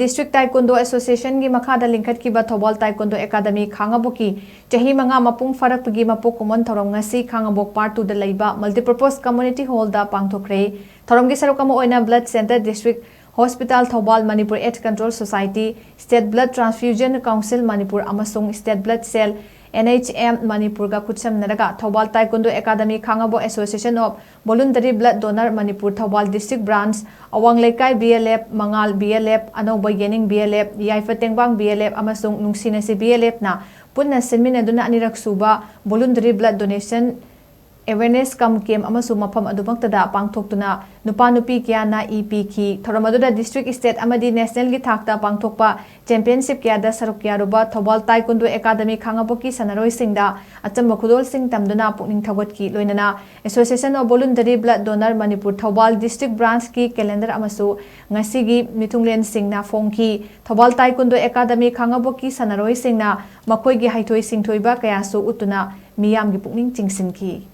District Taekwondo Association gi Makhada Lingkhatkhiba Thoubal Taekwondo Academy KHANGABOK CHAHI MANGA MAPUNG FARAKPAGI MAPOK KOMON THOURAM NGASI KHANGABOK Part 2 da LEIBA Multipurpose Community Hall da PANGTHOKHRE THOURAM gi saruk ama oina Blood Center District Hospital Thoubal Manipur AIDS Control Society State Blood Transfusion Council Manipur amasung State Blood Cell NHM Manipur ga kutsam naraga Thoubal Taekwondo Academy KHANGABOK Association of Voluntary Blood Donor Manipur Thoubal District Branch Awang Lekai BLF Mangal BLF Anoba Yening BLF Yaifatengbang BLF amasung Nungsinasi BLF na punna sinminaduna anirak suba Voluntary Blood Donation Awareness Camp amasung mapam adubangtada pangthoktuna nupa nupi kyana EPK Thoramadura District State amadi National gi thakta pangthokpa Championship kyada saruk yaruba Thoubal Taekwondo Academy KHANGABOK sanaroi singda achamba khudol sing tamduna pukning thawatki loinana Association of Voluntary Blood Donor Manipur Thoubal District Branch ki calendar amasu ngasigi mithunglen singna phongki Thoubal Taekwondo Academy KHANGABOK sanaroi singna makoi gi haithoi singthoiba kayasu utuna miyam gi pukning chingsinki